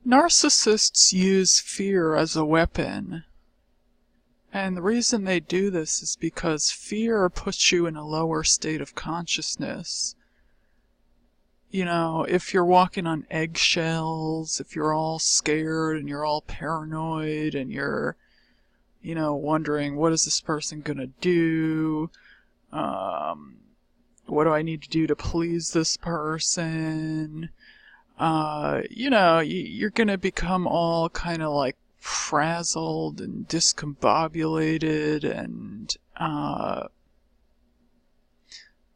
Narcissists use fear as a weapon. And the reason they do this is because fear puts you in a lower state of consciousness. You know, if you're walking on eggshells, if you're all scared and you're all paranoid and you're, wondering, what is this person gonna do? What do I need to do to please this person? You're gonna become all kind of like frazzled and discombobulated and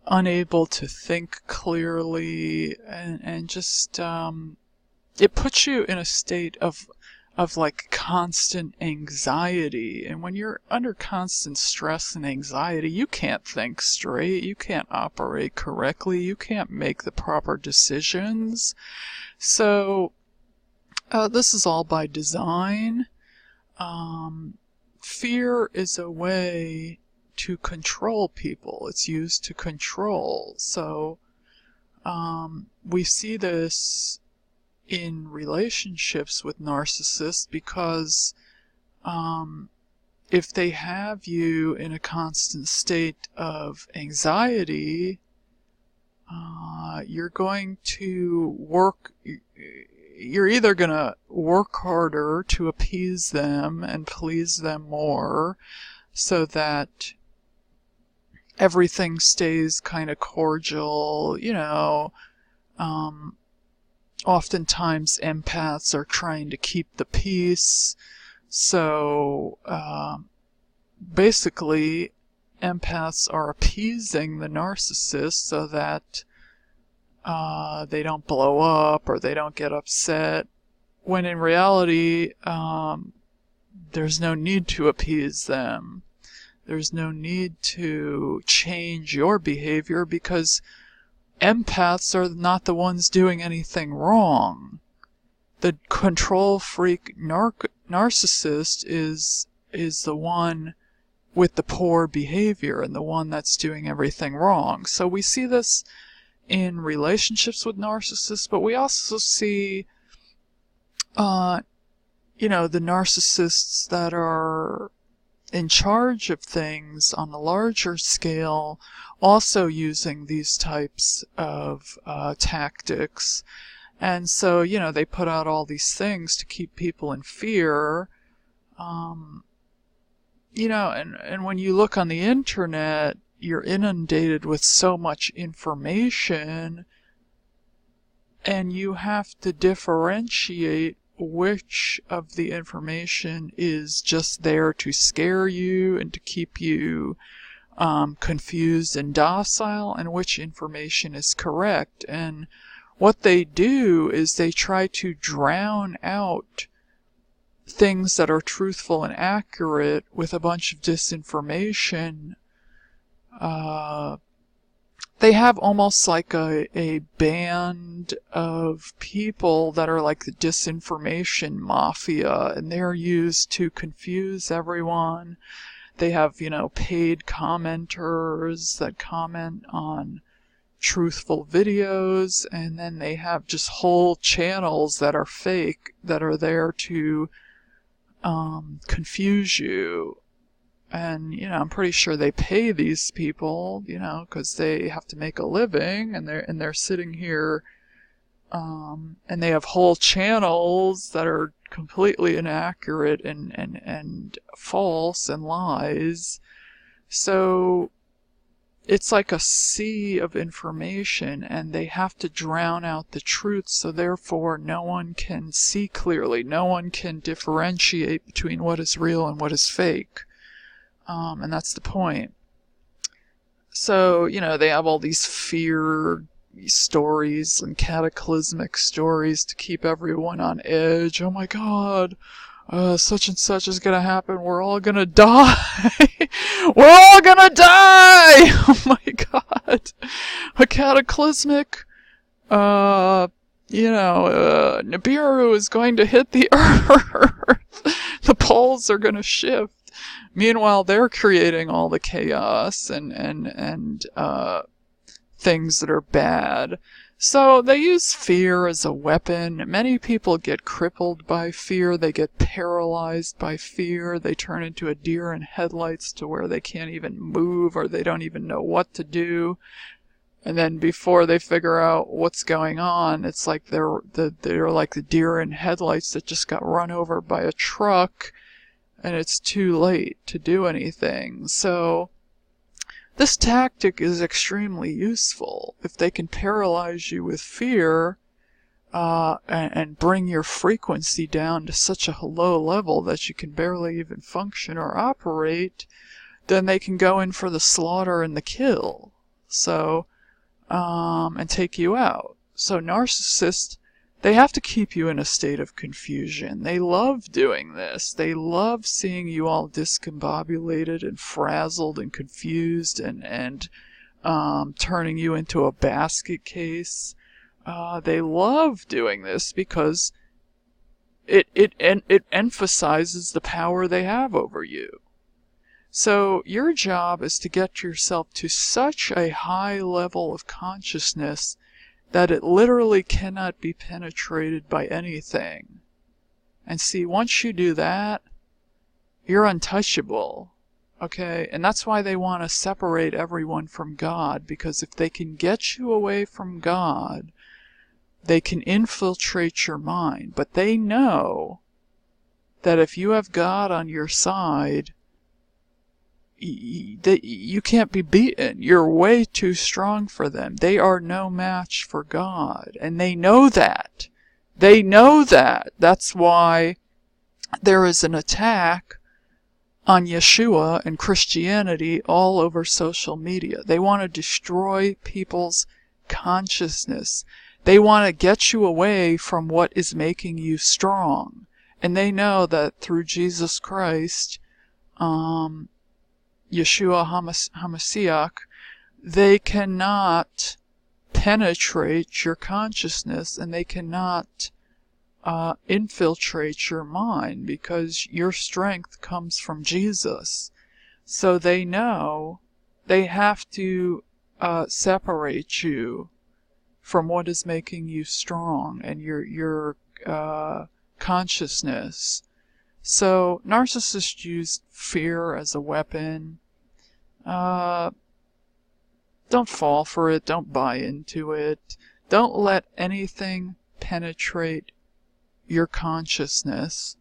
unable to think clearly, and just it puts you in a state of like constant anxiety. And when you're under constant stress and anxiety, you can't think straight, you can't operate correctly, you can't make the proper decisions. So this is all by design. Fear is a way to control people. It's used to control. So we see this in relationships with narcissists because if they have you in a constant state of anxiety, you're either going to work harder to appease them and please them more so that everything stays kind of cordial. Oftentimes empaths are trying to keep the peace. So basically empaths are appeasing the narcissist so that they don't blow up or they don't get upset, when in reality there's no need to appease them. There's no need to change your behavior because empaths are not the ones doing anything wrong. The control freak narcissist is the one with the poor behavior and the one that's doing everything wrong. So we see this in relationships with narcissists, but we also see the narcissists that are in charge of things on a larger scale also using these types of tactics. And so, they put out all these things to keep people in fear. And when you look on the internet, you're inundated with so much information, and you have to differentiate which of the information is just there to scare you and to keep you confused and docile, and which information is correct. And what they do is they try to drown out things that are truthful and accurate with a bunch of disinformation. They have almost like a band of people that are like the disinformation mafia, and they're used to confuse everyone. They have, paid commenters that comment on truthful videos, and then they have just whole channels that are fake that are there to confuse you. And, I'm pretty sure they pay these people, because they have to make a living, and they're sitting here, and they have whole channels that are completely inaccurate and false and lies. So it's like a sea of information, and they have to drown out the truth, so therefore no one can see clearly. No one can differentiate between what is real and what is fake. And that's the point. So, they have all these fear stories and cataclysmic stories to keep everyone on edge. Oh my god, such and such is gonna happen. We're all gonna die. We're all gonna die! Oh my god. A cataclysmic, Nibiru is going to hit the earth. The poles are gonna shift. Meanwhile, they're creating all the chaos and things that are bad. So they use fear as a weapon. Many people get crippled by fear. They get paralyzed by fear. They turn into a deer in headlights to where they can't even move or they don't even know what to do. And then before they figure out what's going on, it's like they're like the deer in headlights that just got run over by a truck, and it's too late to do anything. So this tactic is extremely useful. If they can paralyze you with fear, and bring your frequency down to such a low level that you can barely even function or operate, then they can go in for the slaughter and the kill. So, and take you out. So narcissists, they have to keep you in a state of confusion. They love doing this. They love seeing you all discombobulated and frazzled and confused and turning you into a basket case. They love doing this because it emphasizes the power they have over you. So your job is to get yourself to such a high level of consciousness that it literally cannot be penetrated by anything. And see, once you do that, you're untouchable. Okay? And that's why they want to separate everyone from God, because if they can get you away from God, they can infiltrate your mind. But they know that if you have God on your side, you can't be beaten. You're way too strong for them. They are no match for God. And they know that. They know that. That's why there is an attack on Yeshua and Christianity all over social media. They want to destroy people's consciousness. They want to get you away from what is making you strong. And they know that through Jesus Christ, Yeshua HaMashiach, they cannot penetrate your consciousness and they cannot infiltrate your mind because your strength comes from Jesus. So they know they have to separate you from what is making you strong and your consciousness. So narcissists use fear as a weapon. Don't fall for it. Don't buy into it. Don't let anything penetrate your consciousness.